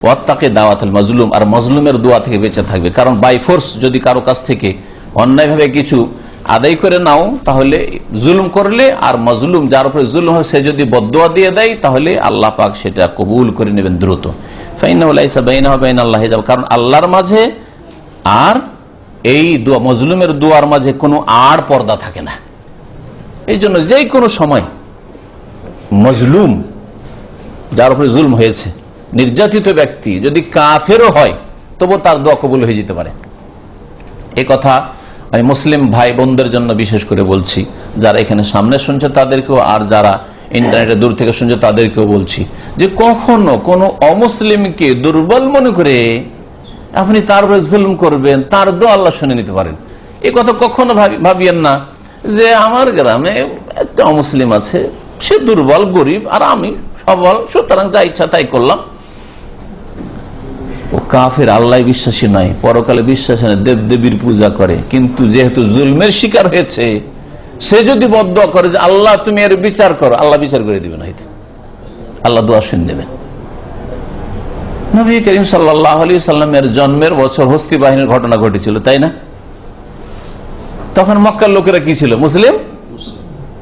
ওয়াত্তাকে দাওয়াতুল মাজলুম, আর মাজলুমের দোয়া থেকে বেঁচে থাকবে। কারণ বাই ফোর্স যদি কারো কাছ থেকে অন্যায়ভাবে কিছু আদায় করে নাও, তাহলে জুলুম করলে, আর মাজলুম যার উপরে জুলুম হয় সে যদি বদদোয়া দিয়ে দেয়, তাহলে আল্লাহ পাক সেটা কবুল করে নেবেন দ্রুত। ফাইন্নাহু লাইসা বাইনাহু ওয়া বাইনাল্লাহি হিজাব, কারণ আল্লাহর মাঝে আর এই দোয়া মাজলুমের দোয়ার মাঝে কোনো আড় পর্দা থাকে না। এই জন্য যে কোনো সময় মাজলুম, যার উপরে জুলম হয়েছে, নির্যাতিত ব্যক্তি যদি কাফেরও হয় তবু তার দোয়া কবুল হয়ে যেতে পারে। এই কথা আমি মুসলিম ভাই বোনদের জন্য বিশেষ করে বলছি, যারা এখানে সামনে শুনছে তাদেরকেও, আর যারা ইন্টারনেটে দূর থেকে শুনছে তাদেরকেও বলছি যে কখনো কোনো অমুসলিমকে দুর্বল মনে করে আপনি তার উপরে জুলম করবেন, তার দোয়া আল্লাহ শুনে নিতে পারেন। এই কথা কখনো ভাবিয়েন না যে আমার গ্রামে একটা অমুসলিম আছে, সে দুর্বল গরিব আর আমি সবল, সুতরাং যা ইচ্ছা তাই করলাম। ও কাফের, আল্লাহ বিশ্বাসী নয়, পরকালে বিশ্বাসী নয়, দেবদেবীর পূজা করে, কিন্তু যেহেতু জুলমের শিকার হয়েছে, সে যদি বদদোয়া করে যে আল্লাহ তুমি এর বিচার করো, আল্লাহ বিচার করে দিবেন, হয়তো আল্লাহ দোয়া শুনে নেবেন। নবী করিম সাল্লাল্লাহু আলাইহি সাল্লামের জন্মের বছর হস্তি বাহিনীর ঘটনা ঘটেছিল, তাই না? তখন মক্কার লোকেরা কি ছিল? মুসলিম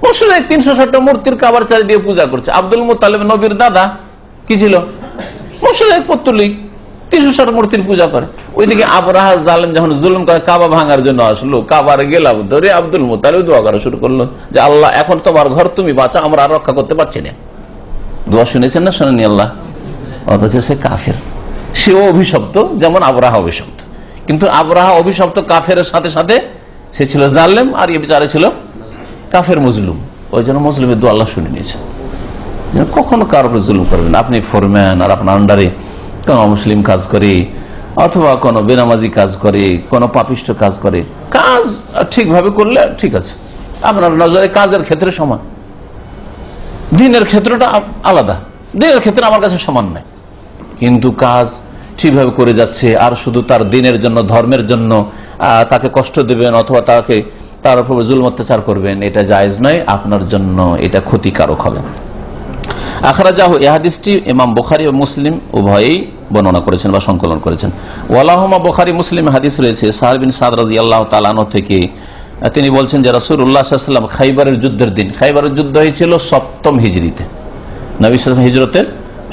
মুশরিক। 360টা মূর্তির কাবার চারিদিকে পূজা করছে। আব্দুল মুত্তালিব নবীর দাদা কি ছিল? মুশরিক, পত্তলিক, 360 মূর্তির পূজা করে। ওইদিকে আবরাহা জালেম যখন জুলুম করে কাবা ভাঙার জন্য আসলো, কাবার গেলাম ধরে আব্দুল মুত্তালিব দোয়া করা শুরু করলো যে আল্লাহ এখন তোমার ঘর তুমি বাঁচা, আমরা আর রক্ষা করতে পারছি না। দোয়া শুনেছেন না শোনেনি আল্লাহ? অথচ সে কাফের, সেও অভিশপ্ত, যেমন আবরাহা অভিশপ্ত। কিন্তু আবরাহা অভিশপ্ত কাফের সাথে সাথে সে ছিল জালেম, আর এ বিচারে ছিল কাফের মজলুম। ওই জন্য মুসলিমের দোয়া আল্লাহ শুনে নিয়েছে। কখনো কার উপরে জুলুম করবেন। আপনি ফোরম্যান, আর আপনার আন্ডারে কোন মুসলিম কাজ করে, অথবা কোনো বেনামাজি কাজ করে, কোনো পাপিষ্ট কাজ করে, কাজ ঠিকভাবে করলে ঠিক আছে, আপনার নজরে কাজের ক্ষেত্রে সমান। দিনের ক্ষেত্রটা আলাদা, দিনের ক্ষেত্রে আমার কাছে সমান নয়, কিন্তু কাজ ঠিকভাবে করে যাচ্ছে, আর শুধু তার দিনের জন্য, ধর্মের জন্য তাকে কষ্ট দেবেন অথবা তার উপর জুলম অত্যাচার করবেন, এটা জায়েজ নয়, আপনার জন্য এটা ক্ষতিকারক হবে। আখরাজাহু, এই হাদিসটি ইমাম বুখারী ও মুসলিম উভয়েই বর্ণনা করেছেন বা সংকলন করেছেন। ওয়ালাহুমা, বুখারী মুসলিম হাদিস রয়েছে সাহল বিন সাদ রাদিয়াল্লাহু তাআলা আনহু থেকে, তিনি বলছেন যে রাসূলুল্লাহ সাল্লাল্লাহু আলাইহি ওয়াসাল্লাম খাইবারের যুদ্ধের দিন, খাইবারের যুদ্ধ হয়েছিল 7ম হিজরিতে, নবী সাল্লাল্লাহু আলাইহি ওয়াসাল্লাম হিজরতের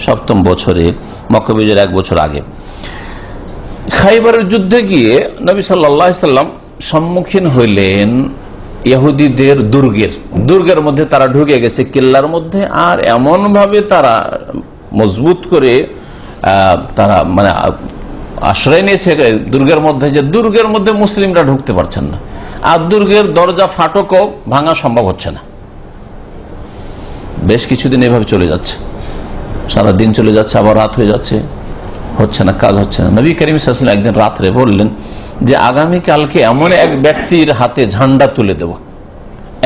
7ম বছরে, মক্কা বিজয়ের 1 বছর আগে। খাইবারের যুদ্ধে গিয়ে নবী সাল্লাল্লাহু আলাইহি ওয়াসাল্লাম সম্মুখীন হইলেন ইহুদিদের দুর্গের মধ্যে। তারা ঢুকে গেছে কিল্লার মধ্যে, আর এমন ভাবে তারা মজবুত করে তারা মানে আশ্রয় নিয়েছে দুর্গের মধ্যে, যে দুর্গের মধ্যে মুসলিমরা ঢুকতে পারছেন না, আর দুর্গের দরজা ফাটকও ভাঙা সম্ভব হচ্ছে না। বেশ কিছুদিন এভাবে চলে যাচ্ছে, সারা দিন চলে যাচ্ছে, আবার রাত হয়ে যাচ্ছে, হচ্ছে না, কাজ হচ্ছে না। নবী করিম সাল্লাল্লাহু আলাইহি ওয়াসাল্লাম একদিন রাত্রে বললেন যে আগামীকালকে এমন এক ব্যক্তির হাতে ঝান্ডা তুলে দেব,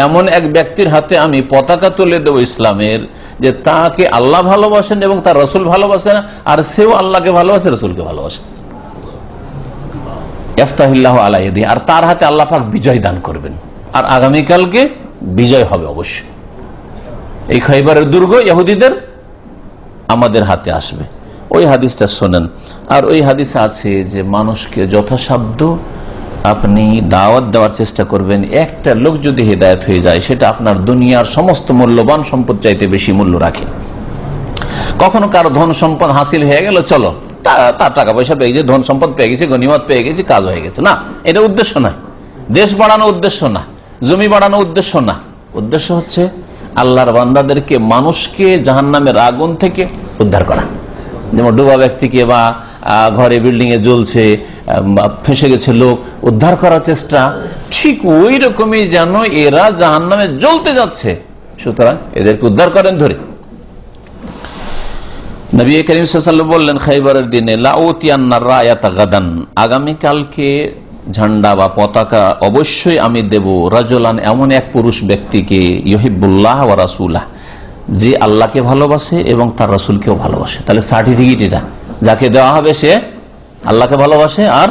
এমন এক ব্যক্তির হাতে আমি পতাকা তুলে দেব ইসলামের, যে তাকে আল্লাহ ভালোবাসেন এবং তার রসুল ভালোবাসেন, আর সেও আল্লাহকে ভালোবাসে, রসুলকে ভালোবাসে। ইফতাহিল্লাহু আলা ইয়াদিহি, আর তার হাতে আল্লাহ পাক বিজয় দান করবেন, আর আগামীকালকে বিজয় হবে অবশ্যই। এই খাইবারের দুর্গ ইহুদিদের আমাদের হাতে আসবে। ওই হাদিসটা শোনেন। আর ওই হাদিসে আছে যে মানুষকে যথাসাধ্য আপনি দাওয়াত দেওয়ার চেষ্টা করবেন। একটা লোক যদি হেদায়েত হয়ে যায়, সেটা আপনার দুনিয়ার সমস্ত মূল্যবান সম্পদ চাইতে বেশি মূল্য রাখে। কখনো কারো ধন সম্পদ হাসিল হয়ে গেল, চলো তার টাকা পয়সা পেয়ে গেছে, ধন সম্পদ পেয়ে গেছে, গনিমত পেয়ে গেছে, কাজ হয়ে গেছে, না, এটা উদ্দেশ্য নয়। দেশ বাড়ানো উদ্দেশ্য না, জমি বাড়ানো উদ্দেশ্য না। উদ্দেশ্য হচ্ছে আল্লাহর বান্দাদেরকে, মানুষকে জাহান্নামের আগুন থেকে উদ্ধার করা। যেমন ডুবা ব্যক্তিকে বা ঘরে বিল্ডিং এ জ্বলছে, ফেসে গেছে লোক, উদ্ধার করার চেষ্টা, ঠিক ওই রকমই যেন এরা জাহান্নামে জ্বলতে যাচ্ছে, সুতরাং এদেরকে উদ্ধার করেন ধরে। নবী করিম সাল্লাল্লাহু আলাইহি ওয়াসাল্লাম বললেন খাইবারের দিনে, লাউতিয়ান্নার রায়াতা গাদান, আগামীকালকে ঝান্ডা বা পতাকা অবশ্যই আমি দেব, রাজুলান, এমন এক পুরুষ ব্যক্তিকে, ইউহিব্বুল্লাহ ওয়া রাসূলাহ, যে আল্লাহকে ভালোবাসে এবং তার রাসূলকেও ভালোবাসে। তাহলে সার্টিফিকেট এটা, যাকে দেওয়া হবে সে আল্লাহকে ভালোবাসে আর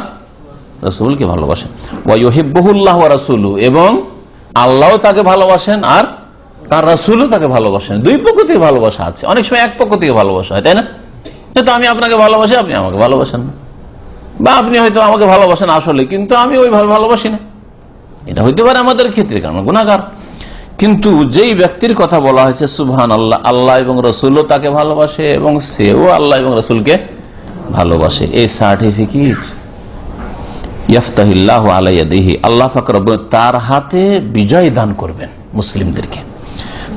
রাসূলকে ভালোবাসে। ওয়া ইউহিব্বুহুল্লাহ ওয়া রাসূলুহু, এবং আল্লাহও তাকে ভালোবাসেন আর তার রাসূলও তাকে ভালোবাসেন। দুই পক্ষ থেকে ভালোবাসা আছে, অনেক সময় এক পক্ষ থেকে ভালোবাসা হয়, তাই না? হয়তো আমি আপনাকে ভালোবাসি, আপনি আমাকে ভালোবাসেন না, বা আপনি হয়তো আমাকে ভালোবাসেন আসলে, কিন্তু আমি ওইভাবে ভালোবাসি না। এটা হইতে পারে আমাদের ক্ষেত্রে, কারণ গুনাহগার। কিন্তু যেই ব্যক্তির কথা বলা হয়েছে সুবহান আল্লাহ, আল্লাহ এবং রসুলও তাকে ভালোবাসে এবং সেও আল্লাহ এবং রসুলকে ভালোবাসে, এই সার্টিফিকেট ইয়াফতাহিল্লাহু আলা ইয়াদিহি, আল্লাহ পাক রব্বুল তার হাতে বিজয় দান করবেন মুসলিমদেরকে।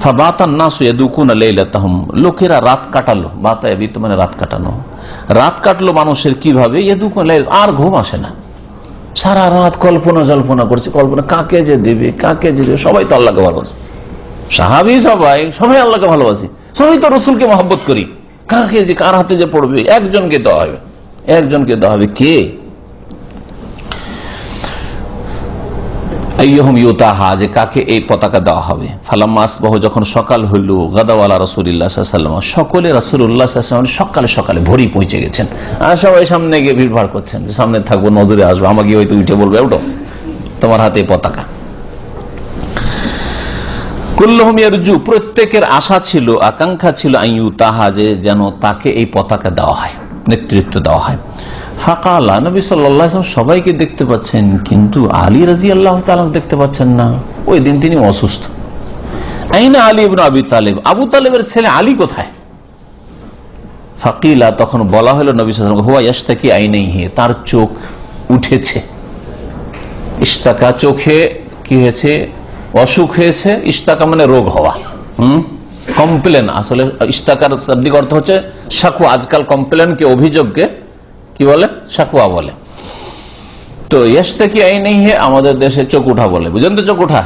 ফাবাতান নাসু ইয়াদুকুনা লাইলাতাহুম, লোকেরা রাত কাটালো, বাতা ইয়াবিতু মানে রাত কাটানো, রাত কাটলো মানুষের কিভাবে, ইয়াদুকুনা লাইল, আর ঘুম আসে না, সারা রাত কল্পনা জল্পনা করছে, কল্পনা কাকে যে দেবে, কাকে যে দেবে, সবাই তো আল্লাহকে ভালোবাসে, সাহাবী সবাই আল্লাহকে ভালোবাসি, সবাই তো রসুলকে মহব্বত করি, কাকে যে কার হাতে যে পড়বে, একজনকে দেওয়া হবে, একজনকে দেওয়া হবে, কে? আইয়ুহুম ইউতাহা, যে কাকে এই পতাকা দেওয়া হবে। ফালাম্মা আসবাহু, যখন সকাল হইল, গাদাওয়ালা রাসূলুল্লাহ সাল্লাল্লাহু আলাইহি ওয়াসাল্লাম, সকলে রাসূলুল্লাহ সাল্লাল্লাহু আলাইহি ওয়াসাল্লাম সকালে সকালে ভোরই পৌঁছে গেছেন, আর সবাই সামনে গিয়ে ভিড়ভাড় করছেন, যে সামনে থাকবো, নজরে আসবো, আমাকে হয়তো উঠে বলবে, ওঠো তোমার হাতে পতাকা। কুল্লুহুম ইয়ারজু, প্রত্যেকের আশা ছিল, আকাঙ্ক্ষা ছিল, আইয়ুতাহা, যে যেন তাকে এই পতাকা দেওয়া হয়, নেতৃত্ব দেওয়া হয়। ফাকালা, নবী সাল্লাল্লাহু আলাইহি ওয়াসাল্লাম সবাইকে দেখতে পাচ্ছেন, কিন্তু আলী রাদিয়াল্লাহু তাআলা দেখতে পাচ্ছেন না, ওই দিন তিনি অসুস্থ। আইনা আলী ইবনে আবি তালিব, আবু তালেবের ছেলে আলী কোথায়? ফাকিলা, তখন বলা হলো নবী সাল্লাল্লাহু আলাইহি ওয়াসাল্লাম, হুয়া ইয়াশতাকি আইনাইহি, তার চোখ উঠেছে। ইশতাকা, চোখে কি হয়েছে? অসুখ হয়েছে। ইশতাকা মানে রোগ হওয়া, কমপ্লেন। আসলে ইশতাকার শাব্দিক অর্থ হচ্ছে শাকওয়া। আজকাল কমপ্লেনকে, অভিযোগকে কি বলে? শাকওয়া বলে। তো ইয়াশতাকি আইনাইহি আমাদের দেশে চোখ উঠা বলে, বুঝেন তো? চোখ উঠা,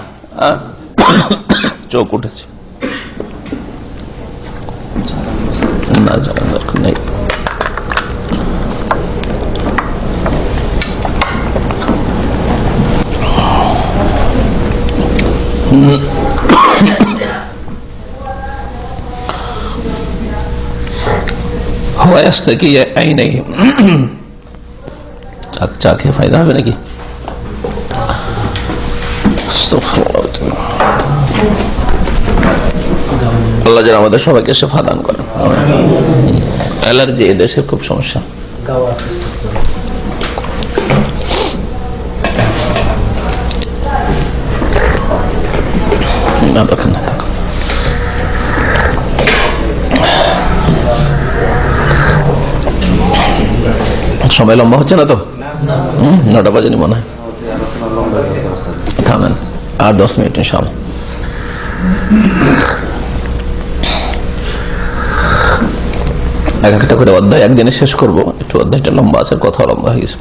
চোখ উঠেছে না, জানার দরকার নেই। কি আইনাইহি, চা খেয়ে ফায়দা হবে নাকি? আল্লাহ যেন আমাদের সবাইকে শেফা দান করেন। অ্যালার্জি এ দেশের খুব সমস্যা। না দেখেন না, সময় লম্বা হচ্ছে না তো? 9টা বাজেনি মনে হয়। থামেন আর 10 মিনিট ইনশাআল্লাহ। একটা করে অধ্যায় একদিনে শেষ করবো, একটু অধ্যায়টা লম্বা আছে, কথা লম্বা হয়ে গেছে।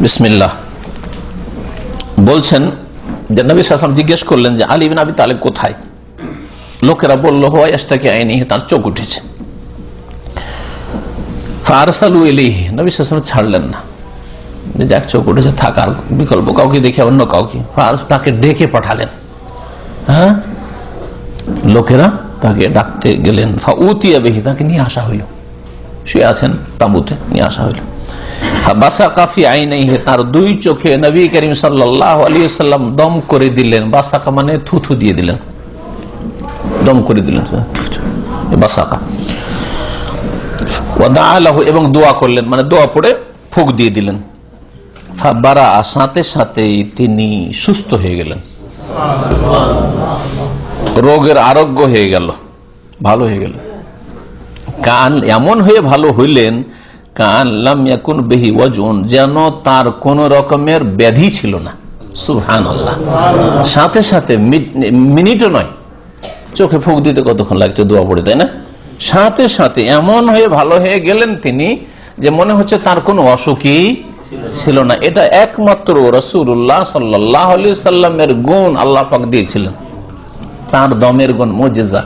বিসমিল্লাহ। বলছেন যে নবী সাল্লাল্লাহু আলাইহি ওয়াসাল্লাম জিজ্ঞেস করলেন যে আলী ইবনে আবি তালিব কোথায়? লোকেরা বলল, হুয়া ইয়াশতাকি আইনাইহি, তার চোখ উঠেছে। ফারসালু ইলাইহি, নবী সাল্লাল্লাহু আলাইহি ওয়াসাল্লাম ছাড়লেন না, যাক চোখ উঠেছে, থাক, আর বিকল্প কাউকে দেখে অন্য কাউকে। তাকে ডেকে পাঠালেন। হ্যাঁ, লোকেরা তাকে ডাকতে গেলেন। ফাউতিয়া বিহি, তাকে নিয়ে আসা হইল, শুয়ে আছেন তাঁবুতে, নিয়ে আসা হইল। বাসাকা ফি আইনাইহি, তার দুই চোখে নবী করিম সাল্লাল্লাহু আলাইহি ওয়াসাল্লাম দম করে দিলেন। বাসাকা মানে থুথু দিয়ে দিলেন, দম করে দিলেন, বাসাকা। ওয়াদা লাহু, এবং দোয়া করলেন, মানে দোয়া পড়ে ফুঁক দিয়ে দিলেন। ফাবারা, সাথে সাথেই তিনি সুস্থ হয়ে গেলেন, রোগের আরোগ্য হয়ে গেল, ভালো হয়ে গেল। কান, এমন হয়ে ভালো হইলেন, কান লাম ইয়াকুন বিহি ওয়াজউন, যেন তার কোন রকমের ব্যাধি ছিল না। সুবহানাল্লাহ। সাথে সাথে, মিনিটও নয়, চোখে ফুঁক দিতে কতক্ষণ লাগছে, দোয়া পড়ে, তাই না? সাথে সাথে এমন হয়ে ভালো হয়ে গেলেন তিনি, যে মনে হচ্ছে তার কোনো অসুখই ছিল না। এটা একমাত্র রাসূলুল্লাহ সাল্লাল্লাহু আলাইহি সাল্লামের গুণ আল্লাহ পাক দিয়েছিলেন, তার দমের গুণ, মুজিজা।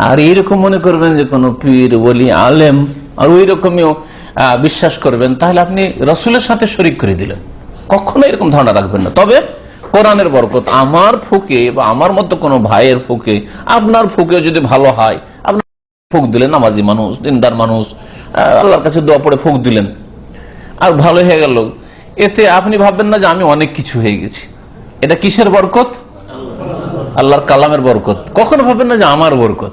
আর এইরকম মনে করবেন যে কোনো পীর, ওলি, আলেম, আর ওই রকমও বিশ্বাস করবেন, তাহলে আপনি রাসূলের সাথে শরীক করে দিলেন। কখনো এরকম ধারণা রাখবেন না। তবে কোরআনের বরকত, আমার ফুকে বা আমার মতো কোনো ভাইয়ের ফুকে, আপনার ফুকে যদি ভালো হয়, আপনার ফুক দিলেন, নামাজি মানুষ, দিনদার মানুষ, আল্লাহর কাছে দোয়া পড়ে ফুক দিলেন, আর ভালো হয়ে গেল, এতে আপনি ভাববেন না যে আমি অনেক কিছু হয়ে গেছি। এটা কিসের বরকত? আল্লাহর কালামের বরকত। কখনো ভাববেন না যে আমার বরকত,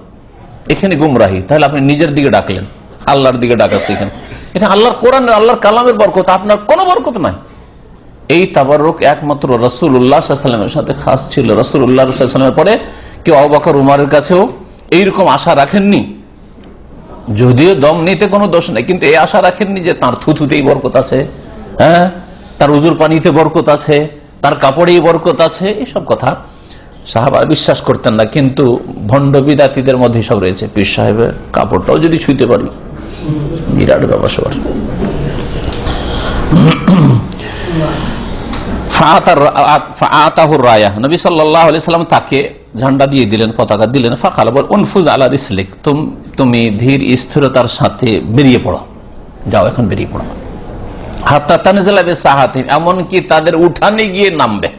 এখানে গুমরাহি। তাহলে আপনি নিজের দিকে ডাকলেন, আল্লাহর দিকে ডাকা শিখেন। এটা আল্লাহর কোরআন, আল্লাহর কালামের বরকত, আপনার কোনো বরকত নাই। এই তাবাররুক একমাত্র রাসূলুল্লাহ সাল্লাল্লাহু আলাইহি ওয়াসাল্লামের সাথে খাস ছিল। রাসূলুল্লাহ সাল্লাল্লাহু আলাইহি ওয়াসাল্লামের পরে কেউ আবু বকর উমরের কাছেও এইরকম আশা রাখেননি। যদিও দম নিতে কোনো দোষ নেই, কিন্তু এই আশা রাখেননি যে তার থুথুতেই বরকত আছে, হ্যাঁ, তার উজুর পানিতে বরকত আছে, তার কাপড়েই বরকত আছে। এইসব কথা সাহাবারা বিশ্বাস করতেন না। কিন্তু ভণ্ড বিদাতীদের মধ্যে সব রয়েছে। পীর সাহেবের কাপড়টাও যদি ছুঁতে পারি, বিরাট ব্যবসা। নবী সাল্লাল্লাহু আলাইহি সাল্লাম তাকে ঝান্ডা দিয়ে দিলেন, পতাকা দিলেন। ফাকাল বল উনফুজ আলা রিসলিক, তুমি ধীর স্থিরতার সাথে বেরিয়ে পড়ো, যাও এখন বেরিয়ে পড়ো। হাত্তা তানজিলা বিসাহাতিন, এমনকি তাদের উঠানে গিয়ে নামবে।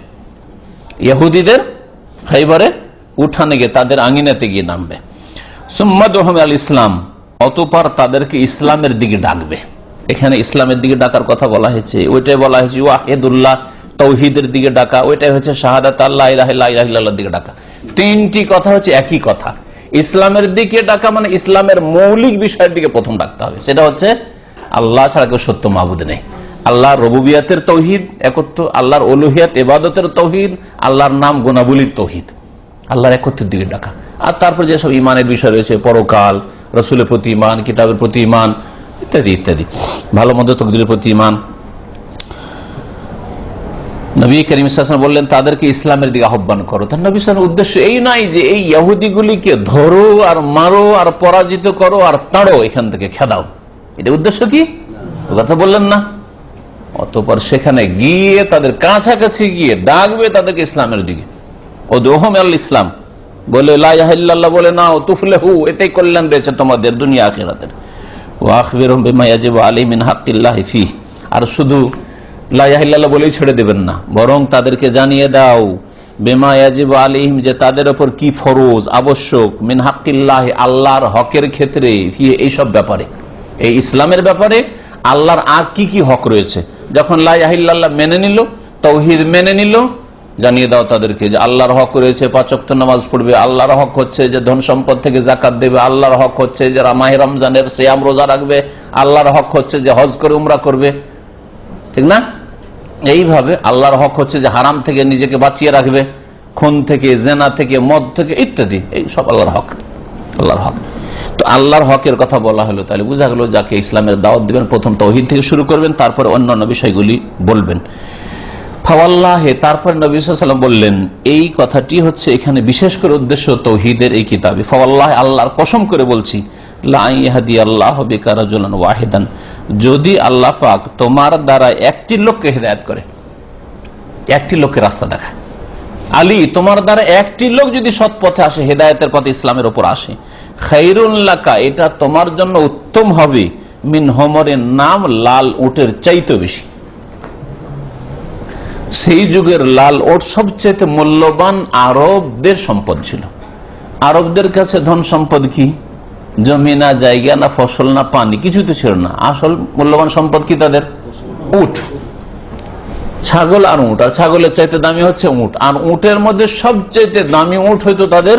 ইহুদিদের খাইবারে উঠানে গিয়ে, তাদের আঙিনাতে গিয়ে নামবে। সুম্মা দুহুম আল ইসলাম, অতঃপর তাদেরকে ইসলামের দিকে ডাকবে। এখানে ইসলামের দিকে ডাকার কথা বলা হয়েছে, ওইটাই বলা হয়েছে ওয়াহিদুল্লাহ, তৌহিদের দিকে ডাকা। ওইটাই হচ্ছে শাহাদাত আল্লাহ ইলাহা ইল্লাল্লাহর দিকে ডাকা। তিনটি কথা হচ্ছে একই কথা। ইসলামের দিকে ডাকা মানে ইসলামের মৌলিক বিষয়ের দিকে প্রথম ডাকতে হবে। সেটা হচ্ছে আল্লাহ ছাড়া কেউ সত্য মাবুদ নেই। আল্লাহর রুবুবিয়াতের তৌহিদ, একত্র, আল্লাহর উলুহিয়াত ইবাদতের তৌহিদ, আল্লাহর নাম গুনাবলীর তৌহিদ, আল্লাহর একত্রের দিকে ডাকা। আর তারপর যেসব ইমানের বিষয় রয়েছে, পরকাল, রসুলের প্রতি ইমান, কিতাবের প্রতি ইমান, ইত্যাদি ইত্যাদি, ভালো মন্দ তকদীরের প্রতি ইমান। নবী করিম সাল্লাল্লাহু আলাইহি ওয়াসাল্লাম বললেন তাদেরকে ইসলামের দিকে আহ্বান করো। তার নবী সাল্লাল্লাহু আলাইহি ওয়াসাল্লামের উদ্দেশ্য এই নয় যে এই ইহুদিগুলিকে ধরো আর মারো আর পরাজিত করো আর তাড়ো, এখান থেকে খেদাও। এটা উদ্দেশ্য কি? কথা বললেন না। অতঃপর সেখানে গিয়ে তাদের কাছাকাছি গিয়ে ডাকবে তাদেরকে ইসলামের দিকে। উদউহুম ইলাল ইসলাম বলে, লা ইলাহা ইল্লাল্লাহ বলে নাও, তুফলিহু, এতেই কল্যাণ রয়েছে তোমাদের দুনিয়া আখিরাতের। ওয়া আখবিরহুম বিমা ইয়াজিবু আলাইহিম মিন হাক্কিল্লাহি ফীহি, আর শুধু লা ইলাহা ইল্লাল্লাহ বলেই ছেড়ে দেবেন না, বরং তাদেরকে জানিয়ে দাও বিমা ইয়াজিবু আলাইহিম, যে তাদের উপর কি ফরজ আবশ্যক, মিন হাক্কিল্লাহি, আল্লাহর হকের ক্ষেত্রে, ফীহি, এই সব ব্যাপারে, এই ইসলামের ব্যাপারে আল্লাহর আর কি কি হক রয়েছে। যখন লা ইলাহা ইল্লাল্লাহ মেনে নিল, তাওহীদ মেনে নিল, জানিয়ে দাও তাদেরকে যে আল্লাহর হক রয়েছে 5 ওয়াক্ত নামাজ পড়বে, আল্লাহর হক হচ্ছে যে ধন সম্পদ থেকে যাকাত দেবে, আল্লাহর হক হচ্ছে যে মাহে রমজানের সিয়াম রোজা রাখবে, আল্লাহর হক হচ্ছে যে হজ করে উমরা করবে, ঠিক না? এইভাবে আল্লাহর হক হচ্ছে যে হারাম থেকে নিজেকে বাঁচিয়ে রাখবে, খুন থেকে, জেনা থেকে, মদ থেকে ইত্যাদি, এই সব আল্লাহর হক। আল্লাহর হক, তো আল্লাহর হকের কথা বলা হলো। তাহলে বোঝা গেল যাকে ইসলামের দাওয়াত দিবেন প্রথম তাওহীদ থেকে শুরু করবেন, তারপরে অন্যান্য বিষয়গুলি বলবেন। ফাওয়াল্লাহি, তারপর নবী সাল্লাল্লাহু আলাইহি ওয়াসাল্লাম বললেন, এই কথাটি হচ্ছে এখানে বিশেষ করে উদ্দেশ্য তাওহীদের এই কিতাবে। ফাওয়াল্লাহি, আল্লাহর কসম করে বলছি, লা ইয়াহদিয়াল্লাহু বিকা রাজুলান ওয়াহিদান, যদি আল্লাহ পাক তোমার দ্বারা একটি লোককে হেদায়েত করে, একটি লোককে রাস্তা দেখায়, আলী তোমার দ্বারা একটি লোক যদি সৎ পথে আসে, হেদায়েতের পথে, ইসলামের উপর আসে, খায়রুন লাকা, এটা তোমার জন্য উত্তম হবে, মিন হমরের নাম, লাল উটের চাইতে বেশি। সেই যুগের লাল ওট সবচেয়ে মূল্যবান আরবদের সম্পদ ছিল। আরবদের কাছে ধন সম্পদ কি? জমি না, জায়গা না, ফসল না, পানি, কিছু তো ছিল না। আসল মূল্যবান সম্পদ কি তাদের? উট, ছাগল আর উট। আর ছাগলের চাইতে দামি হচ্ছে উট। আর উটের মধ্যে সবচেয়ে দামি উট হয়তো তাদের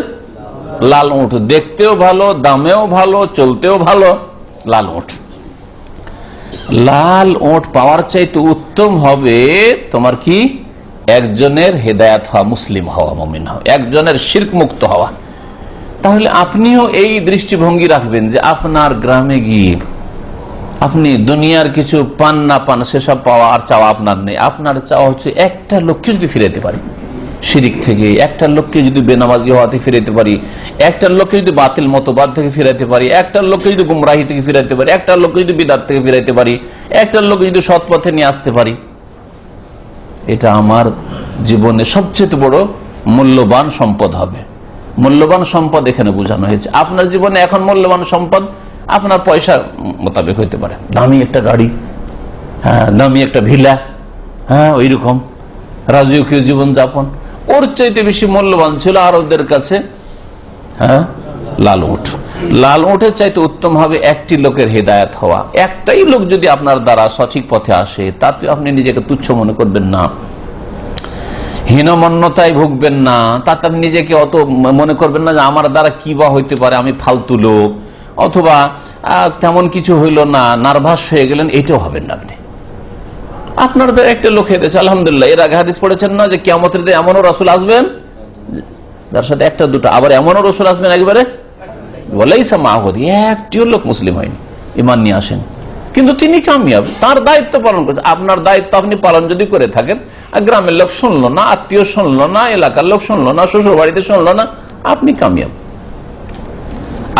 লাল উট। দেখতেও ভালো, দামেও ভালো, চলতেও ভালো, লাল উট। লাল উট পাওয়ার চাইতে উত্তম হবে তোমার কি? একজনের হেদায়াত হওয়া, মুসলিম হওয়া, মুমিন হওয়া, একজনের শিরক মুক্ত হওয়া। তাহলে আপনিও এই দৃষ্টিভঙ্গি রাখবেন যে আপনার গ্রামে গিয়ে আপনি দুনিয়ার কিছু পান না পান, সেসব পাওয়া আর চাওয়া আপনার নেই। আপনার চাওয়া হচ্ছে একটা লোককে যদি ফিরাইতে পারি শিরিক থেকে, একটা লোককে যদি বেনামাজি হওয়া থেকে ফিরাইতে পারি, একটা লোককে যদি বাতিল মতবাদ থেকে ফিরাইতে পারি, একটা লোককে যদি গুমরাহি থেকে ফিরাইতে পারি, একটা লোককে যদি বিদআত থেকে ফিরাইতে পারি, একটা লোককে যদি সৎ পথে নিয়ে আসতে পারি, এটা আমার জীবনে সবচেয়ে বড় মূল্যবান সম্পদ হবে। মূল্যবান সম্পদ এখানে বোঝানো হয়েছে। আপনার জীবনে এখন মূল্যবান সম্পদ আপনার পয়সার মোতাবেক হইতে পারে, দামি একটা গাড়ি, হ্যাঁ, দামি একটা ভিলা, হ্যাঁ, ওই রকম রাজকীয় জীবন যাপন। ওর চাইতে বেশি মূল্যবান ছিল আরবদের কাছে, হ্যাঁ, লাল উট। লাল উটের চাইতে উত্তম হবে একটি লোকের হেদায়েত হওয়া। একটাই লোক যদি আপনার দ্বারা সঠিক পথে আসে, তাতে আপনি নিজেকে তুচ্ছ মনে করবেন না, হীনমন্যতায় ভুগবেন না, তাতে আপনি নিজেকে অত মনে করবেন না যে আমার দ্বারা কি বা হইতে পারে, আমি ফালতু লোক, অথবা তেমন কিছু হইল না, নার্ভাস হয়ে গেলেন, এটাও হবেন না। আপনি আপনার দ্বারা একটা লোক হেরেছে, আলহামদুলিল্লাহ। এর আগে হাদিস পড়েছেন না যে কিয়ামতের দিনে এমনও রাসূল আসবেন যার সাথে একটা দুটো, আবার এমনও রাসূল আসবেন একবারে ওয়ালাইসা মাহুদ, একটিও লোক মুসলিম হয়নি, ঈমান নিয়ে আসেন, কিন্তু তিনি কামিয়াব, তার দায়িত্ব পালন করেছে। আপনার দায়িত্ব আপনি পালন যদি করে থাকেন, আর গ্রামের লোক শুনলো না, আত্মীয় শুনলো না, এলাকার লোক শুনলো না, শ্বশুর বাড়িতে শুনলো না, আপনি কামিয়াব।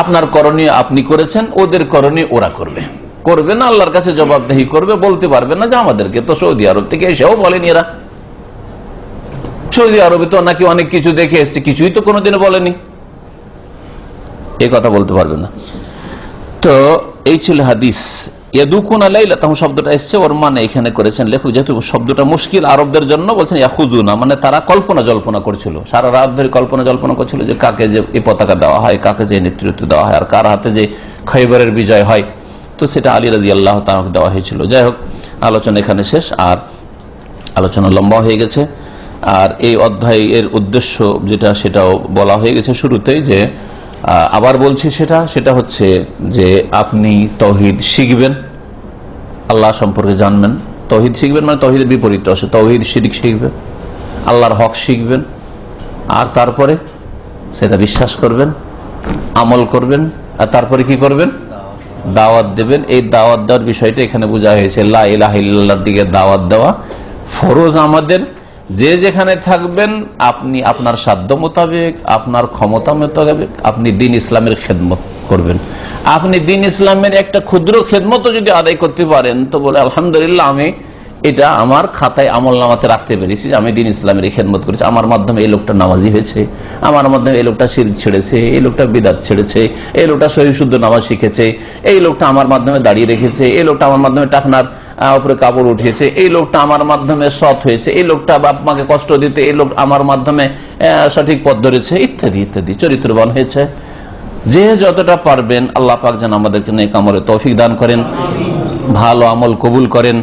আপনার করণীয় আপনি করেছেন, ওদের করণীয় ওরা করবে না, আল্লাহর কাছে জবাবদেহি করবে। বলতে পারবে না যে আমাদেরকে তো সৌদি আরব থেকে এসেও বলেনি এরা, সৌদি আরবে তো নাকি অনেক কিছু দেখে এসছে, কিছুই তো কোনোদিনও বলেনি, এই কথা বলতে পারবে না। তো এই ছিল হাদিস। ইয়াদুকুনা লাইলাতাহুম শব্দটা এসছে, ওর মানে এখানে করেছেন লেখক, যেহেতু শব্দটা মুশকিল আরবদের জন্য, বলছেন ইয়াখুজুনা, মানে তারা কল্পনা জল্পনা করছিল, সারা রাত ধরে কল্পনা জল্পনা করছিল যে কাকে যে এই পতাকা দেওয়া হয়, কাকে যে নেতৃত্ব দেওয়া হয়, আর কার হাতে যে খৈবরের বিজয় হয়। তো সেটা আলী রাদিয়াল্লাহু তাআলা দেওয়া হয়েছিল। যাই হোক, আলোচনা এখানে শেষ, আর আলোচনা লম্বা হয়ে গেছে। আর এই অধ্যায়ের উদ্দেশ্য যেটা, সেটাও বলা হয়ে গেছে শুরুতেই, যে আবার বলছি সেটা হচ্ছে যে আপনি তৌহিদ শিখবেন, আল্লাহ সম্পর্কে জানবেন। তৌহিদ শিখবেন মানে তৌহিদের বিপরীত আছে, তৌহিদ শিরক শিখবেন, আল্লাহর হক শিখবেন, আর তারপরে সেটা বিশ্বাস করবেন, আমল করবেন, আর তারপরে কি করবেন, দাওয়াত দেবেন। এই দাওয়াত দেওয়ার বিষয়টা এখানে বোঝা হয়েছে, লা ইলাহা ইল্লাল্লাহর দিকে দাওয়াত দেওয়া ফরজ আমাদের। যে যেখানে থাকবেন আপনি আপনার সাধ্য মোতাবেক, আপনার ক্ষমতা মোতাবেক আপনি দ্বীন ইসলামের খেদমত করবেন। আপনি দ্বীন ইসলামের একটা ক্ষুদ্র খেদমতও যদি আদায় করতে পারেন, তো বলে আলহামদুলিল্লাহ, আমি এটা আমার খাতায় আমল নামাতে রাখতে পেরেছি, আমি দ্বীন ইসলামের এই খেদমত করেছি, আমার মাধ্যমে এই লোকটা নামাজি হয়েছে, আমার মাধ্যমে এই লোকটা শিরক ছেড়েছে, এই লোকটা বিদআত ছেড়েছে, এই লোকটা সহিহ শুদ্ধ নামাজ শিখেছে, এই লোকটা আমার মাধ্যমে দাঁড়িয়ে রেখেছে, এই লোকটা আমার মাধ্যমে টাকনার উপরে কাপড় উঠিয়েছে, এই লোকটা আমার মাধ্যমে সৎ হয়েছে, এই লোকটা বাপ মাকে কষ্ট দিতে, এই লোক আমার মাধ্যমে সঠিক পথ ধরেছে, ইত্যাদি ইত্যাদি, চরিত্রবান হয়েছে। যে যতটা পারবেন, আল্লাহ পাক যেন আমাদেরকে নেক আমলে তৌফিক দান করেন, ভালো আমল কবুল করেন,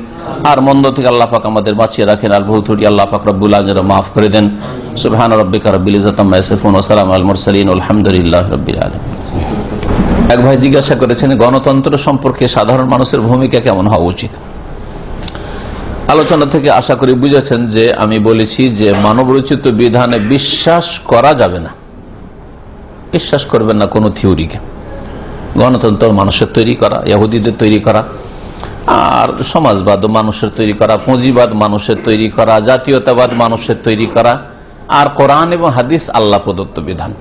আর মন্দ থেকে আল্লাহ পাক আমাদের বাঁচিয়ে রাখেন। আর বহু ত্রুটি আল্লাহ পাক রব্বুল আলামিন মাফ করে দেন। সুবহান রাব্বিকা রাব্বিল ইজ্জাতি আম্মা ইয়াসিফুন ওয়া সালামুন আলাল মুরসালিন আলহামদুলিল্লাহি রাব্বিল আলামিন। এক ভাই জিজ্ঞাসা করেছেন, গণতন্ত্র সম্পর্কে সাধারণ মানুষের ভূমিকা কেমন হওয়া উচিত। আলোচনা থেকে আশা করি বুঝেছেন যে আমি বলেছি যে মানবরচিত বিধানে বিশ্বাস করা যাবে না, বিশ্বাস করবেন না কোনো থিওরিকে। গণতন্ত্র মানুষের তৈরি করা, ইহুদিদের তৈরি করা, আর সমাজবাদ মানুষের তৈরি করা, পুঁজিবাদ মানুষের তৈরি করা, জাতীয়তাবাদ মানুষের তৈরি করা, আর কোরআন এবং হাদিস আল্লাহ প্রদত্ত বিধান।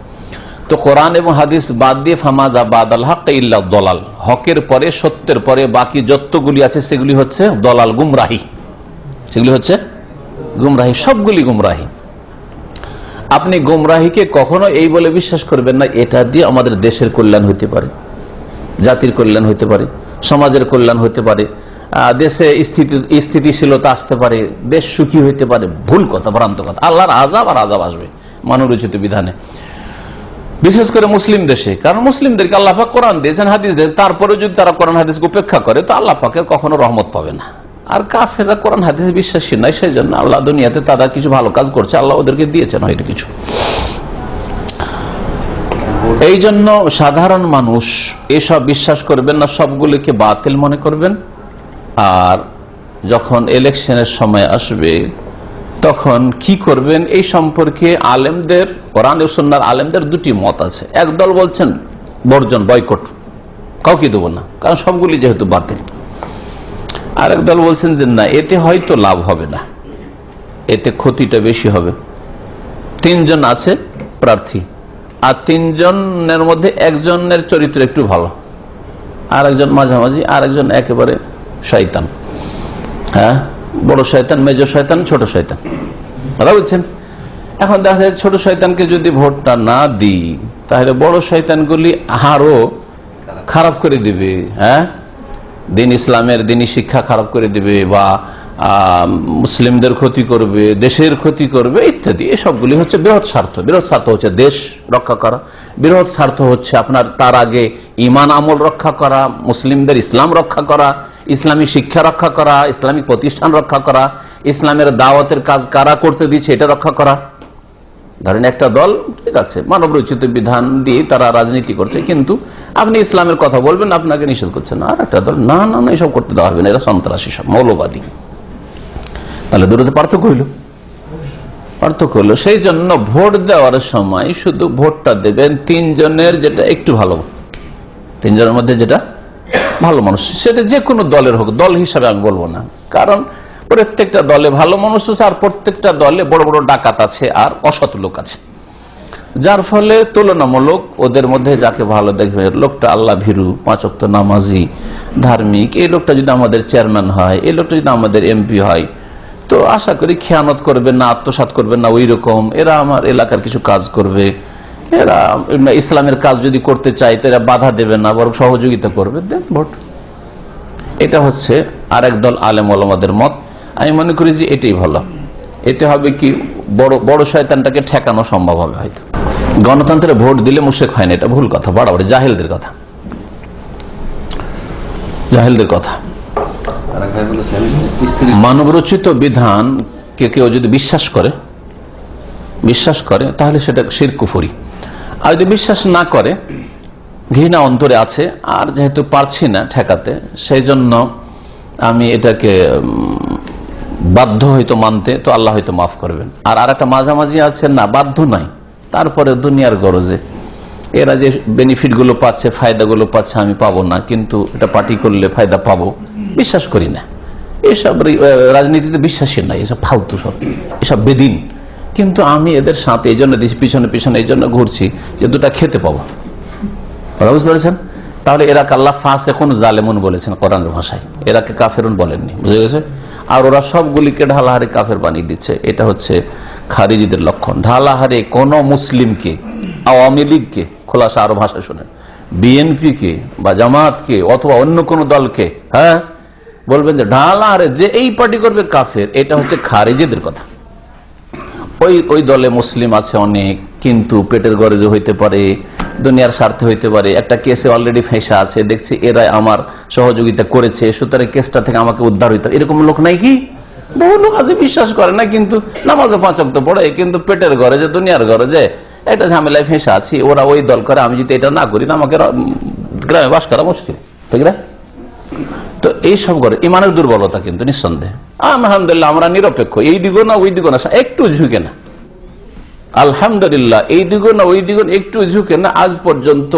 তো কোরআন এবং হাদিস বাদ দিয়ে ফামাযা বাদাল হক ইল্লা দলাল, হকের পরে সত্যের পরে বাকি যতগুলি আছে সেগুলি হচ্ছে দলাল, গুমরাহি, সেগুলি হচ্ছে গুমরাহি, সবগুলি গুমরাহি। আপনি গুমরাহিকে কখনো এই বলে বিশ্বাস করবেন না এটা দিয়ে আমাদের দেশের কল্যাণ হতে পারে, জাতির কল্যাণ হতে পারে, সমাজের কল্যাণ হতে পারে, দেশে স্থিতিশীলতা আসতে পারে, দেশ সুখী হইতে পারে। ভুল কথা, ভ্রান্ত কথা। আল্লাহর আযাব আর আযাব আসবে মানবরচিত বিধানে, বিশেষ করে মুসলিম দেশে। কারণ মুসলিমদেরকে আল্লাহ পাক কোরআন দিয়েছেন, হাদিস দেন, তারপরে যদি তারা কোরআন হাদিসকে উপেক্ষা করে তো আল্লাহ পাকের কখনো রহমত পাবে না। আর কাফেররা কোরআন হাদিসে বিশ্বাসী নয়, সেই জন্য আল্লাহ দুনিয়াতে তারা কিছু ভালো কাজ করছে, আল্লাহ ওদেরকে দিয়েছেন হয়তো কিছু। এই জন্য সাধারণ মানুষ এসব বিশ্বাস করবেন না, সবগুলিকে বাতিল মনে করবেন। আর যখন ইলেকশনের সময় আসবে তখন কি করবেন এই সম্পর্কে আলেমদের, কোরআন ও সুন্নাহর আলেমদের দুটি মত আছে। একদল বলছেন বর্জন, বয়কট, কাউকে দেবো না, কারণ সবগুলি যেহেতু বাতিল। আর একদল বলছেন যে না, এতে হয়তো লাভ হবে না, এতে ক্ষতিটা বেশি হবে। তিনজন আছে প্রার্থী, আর তিনজনের মধ্যে একজনের চরিত্র একটু ভালো, আর একজন মাঝামাঝি, আর একজন একেবারে শয়তান। হ্যাঁ, বড় শয়তান, মেজর শয়তান, ছোট শয়তান, কথা বুঝছেন। এখন দেখা যায় ছোট শয়তানকে যদি ভোটটা না দিই তাহলে বড় শয়তানগুলি আরো খারাপ করে দিবে। হ্যাঁ, দিন ইসলামের দিনী শিক্ষা খারাপ করে দিবে, বা মুসলিমদের ক্ষতি করবে, দেশের ক্ষতি করবে ইত্যাদি। এসবগুলি হচ্ছে বৃহৎ স্বার্থ। বৃহৎ স্বার্থ হচ্ছে দেশ রক্ষা করা, বৃহৎ স্বার্থ হচ্ছে আপনার তার আগে ইমান আমল রক্ষা করা, মুসলিমদের ইসলাম রক্ষা করা, ইসলামী শিক্ষা রক্ষা করা, ইসলামিক প্রতিষ্ঠান রক্ষা করা, ইসলামের দাওয়াতের কাজ কারা করতে দিচ্ছে এটা রক্ষা করা। ধরেন একটা দল, ঠিক আছে, মানব রচিত বিধান দিয়ে তারা রাজনীতি করছে, কিন্তু আপনি ইসলামের কথা বলবেন, আপনাকে নিষেধ করছেন। আর একটা দল না না না এসব করতে দেওয়া হবে না, এরা সন্ত্রাসী, সব মৌলবাদী। তাহলে দূরত্ব পার্থক্য হইল। সেই জন্য ভোট দেওয়ার সময় শুধু ভোটটা দেবেন তিনজনের যেটা একটু ভালো, তিনজনের মধ্যে যেটা ভালো মানুষ, সেটা যে কোনো দলের হোক, দল হিসাবে আমি বলবো না, কারণ প্রত্যেকটা দলে ভালো মানুষ আছে আর প্রত্যেকটা দলে বড় বড় ডাকাত আছে আর অসৎ লোক আছে, যার ফলে তুলনামূলক ওদের মধ্যে যাকে ভালো দেখবে, লোকটা আল্লাহ ভীরু, 5 ওয়াক্ত নামাজি, ধার্মিক, এই লোকটা যদি আমাদের চেয়ারম্যান হয়, এই লোকটা যদি আমাদের এমপি হয়, তো আশা করি খেয়ানত করবে না, আত্মসাৎ করবে না, ওই রকম এরা আমার এলাকার কিছু কাজ করবে, এরা ইসলামের কাজ যদি করতে চায় তো এরা বাধা দেবে না, বরং সহযোগিতা করবে, দেন ভোট। এটা হচ্ছে আরেক দল আলেম ওলামাদের মত। আমি মনে করি যে এটাই ভালো। এতে হবে কি, বড় শয়তানটাকে ঠেকানো সম্ভব হবে। হয়তো গণতন্ত্রে ভোট দিলে মুশরিক হয় না, এটা ভুল কথা, বাড়াবাড়ি, জাহেলদের কথা। মানবরচিত বিধান কেউ যদি বিশ্বাস করে তাহলে সেটা শিরক কুফরি। আর যদি বিশ্বাস না করে, ঘৃণা অন্তরে আছে, আর যেহেতু পারছি না ঠেকাতে, সেই জন্য আমি এটাকে বাধ্য হয়তো মানতে, তো আল্লাহ হয়তো মাফ করবেন। আর একটা মাঝামাঝি আছে, না বাধ্য নাই, তারপরে দুনিয়ার গরজে এরা যে বেনিফিট গুলো পাচ্ছে, ফায়দাগুলো পাচ্ছে, আমি পাবো না, কিন্তু এটা পার্টি করলে ফায়দা পাবো, বিশ্বাস করি না। এসব রাজনীতিতে বিশ্বাসী নাই, এসব ফালতু, সব এসব বেদিন। কিন্তু আমি এদের সাথে এই জন্য পিছনে এই জন্য ঘুরছি যে দুটা খেতে পাবো। বুঝতে পেরেছেন? তাহলে এরাকে আল্লাহ ফাসিকুন জালেমুন বলেছেন কোরআনের ভাষায়, এরাকে কাফেরুন বলেননি। বুঝে গেছে? আর ওরা সবগুলিকে ঢালাহারে কাফের বানিয়ে দিচ্ছে। এটা হচ্ছে খারিজিদের লক্ষণ। ঢালাহারে কোন মুসলিমকে, আওয়ামী লীগকে, খোলাসা আরো ভাষা শোনেন, বিএনপিকে বা জামাতকে অথবা অন্য কোন দলকে, হ্যাঁ, বলবেন যে ঢালাহারে যে এই পার্টি করবে কাফের, এটা হচ্ছে খারিজিদের কথা। ওই দলে মুসলিম আছে অনেক, কিন্তু পেটের গরজে হইতে পারে, দুনিয়ার স্বার্থে হইতে পারে, একটা কেসে অলরেডি ফেঁসা আছে, দেখছি এরা আমার সহযোগিতা করেছে, সুতরাং কেসটা থেকে আমাকে উদ্ধার হইতে, এরকম লোক নাই কি? বহু লোক আছে বিশ্বাস করে না, কিন্তু নামাজে 5 ওয়াক্ত পড়ে, কিন্তু পেটের গরজে, দুনিয়ার গরজে একটা ঝামেলায় ফেঁসা আছি, ওরা ওই দল করে, আমি যদি এটা না করি তো আমাকে গ্রামে বাস করা মুশকিল, ঠিক না? তো এইসব করে ইমানের দুর্বলতা, কিন্তু নিঃসন্দেহে। আলহামদুলিল্লাহ আমরা নিরপেক্ষ, এই দিগো না ওই দিগো না, একটু ঝুঁকে না, আলহামদুলিল্লাহ এই দিগো না ওই দিগো একটু ঝুঁকে না। আজ পর্যন্ত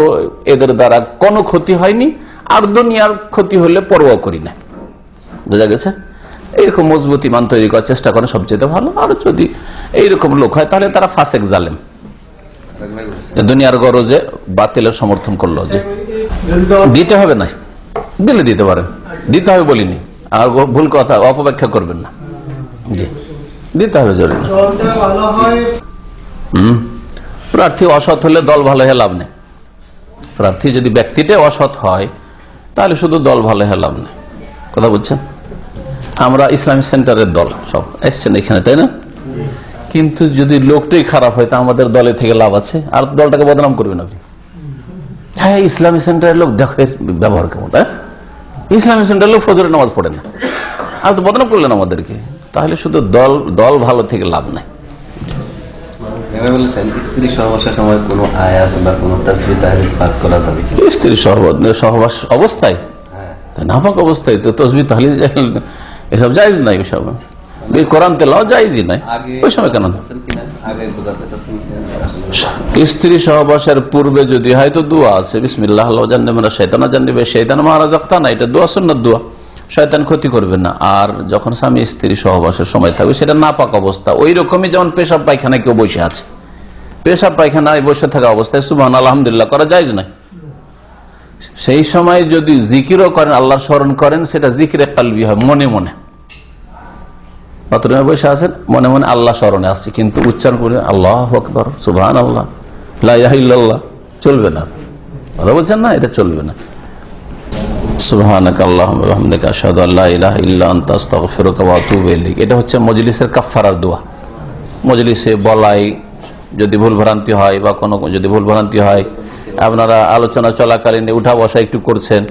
এদের দ্বারা কোনো ক্ষতি হয়নি, আর দুনিয়ার ক্ষতি হলে পরোয়া করি না। বোঝা গেছে? এইরকম মজবুত ইমান তৈরি করার চেষ্টা করে সবচেয়ে ভালো। আর যদি এইরকম লোক হয় তাহলে তারা ফাসেক জালেম, দুনিয়ার গরজে বাতিলের সমর্থন করলো। যে দিতে হবে না, দিলে দিতে পারেন, দিতে হবে বলিনি, আর ভুল কথা অপব্যাখ্যা করবেন না। জি, দিতে হবে জরুরি। প্রার্থী অসৎ হলে দল ভালো হয়ে লাভ নেই। প্রার্থী যদি ব্যক্তিটা অসৎ হয় তাহলে শুধু দল ভালো হয়ে লাভ নেই। কথা বুঝছেন? আমরা ইসলামিক সেন্টারের দল সব এসছেন এখানে, তাই না? কিন্তু যদি লোকটাই খারাপ হয় তা আমাদের দলে থেকে লাভ আছে, আর দলটাকে বদনাম করবেন আপনি। হ্যাঁ, ইসলামিক সেন্টারের লোক দেখো ব্যবহার কেমন, হ্যাঁ, ইসলামিক সেন্টারের লোক ফজরের নামাজ পড়ে না, আর তো বদনাম করলেন আমাদেরকে। তাহলে শুধু দল ভালো থেকে লাভ নাই। স্ত্রী সহবাসের সময় কোনো আয়াত বা কোনো তাসবিহ তাহলিল পাঠ করা যাবে কি? স্ত্রী সহবাস অবস্থায়, নাপাক অবস্থায় তো তাসবিহ তাহলিল এসব জায়েজ নাই। ওইসব কোরআন তেলাওয়াত জায়েজই নাই। ওই সময় কেন? স্ত্রী সহবাসের পূর্বে যদি হয়তো দোয়া আছে, বিসমিল্লাহ আল্লাহু জান্নাতুনা শাইতানা জান্নিবে শাইতান মা রাযাকতানা, এটা দোয়া সুন্নাত দোয়া, শয়তান ক্ষতি করবে না। আর যখন স্বামী স্ত্রী সহবাসের সময় থাকবে সেটা নাপাক অবস্থা, ওই রকমই যেমন পেশাব পায়খানায় কেউ বসে আছে, পেশাব পায়খানায় বসে থাকা অবস্থায় সুবহান আলহামদুলিল্লাহ করা জায়েজ নাই। সেই সময় যদি জিকিরও করেন, আল্লাহর স্মরণ করেন, সেটা জিকিরে কলবি হয়, মনে মনে। বাথরুমে বসে আছেন, মনে মনে আল্লাহ স্মরণে আসছে, কিন্তু উচ্চারণ করে আল্লাহু আকবার, সুবহান আল্লাহ, লা ইলাহা ইল্লাল্লাহ চলবে না। কথা বলছেন না? এটা চলবে না। সুবহানাকা আল্লাহুম্মা ওয়া বিহামদিকা আশহাদু আল্লা ইলাহা ইল্লা আনতা আস্তাগফিরুকা ওয়া আতুবু ইলাইক। এটা হচ্ছে মজলিসের কাফফারার দোয়া। মজলিসে বলাই যদি ভুলভ্রান্তি হয় বা কোনো যদি ভুলভ্রান্তি হয়, আপনারা আলোচনা চলাকালীন উঠা বসা একটু করছেন,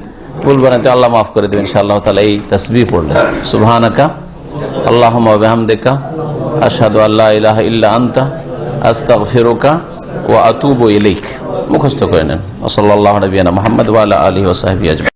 ভুলভ্রান্তি আল্লাহ মাফ করে দেবেন ইনশাআল্লাহ তাআলা। এই তাসবিহ পড়লেন, সুবহানাকা আল্লাহুম্মা ওয়া বিহামদিকা আশহাদু আল্লা ইলাহা ইল্লা আনতা আস্তাগফিরুকা ওয়া আতুবু ইলাইক মুখস্থ করে নেন। সাল্লাল্লাহু আলাইহি ওয়া সাল্লাম মুহাম্মদ ওয়া আলা আলিহি ওয়া সাহবিহি আজমাইন।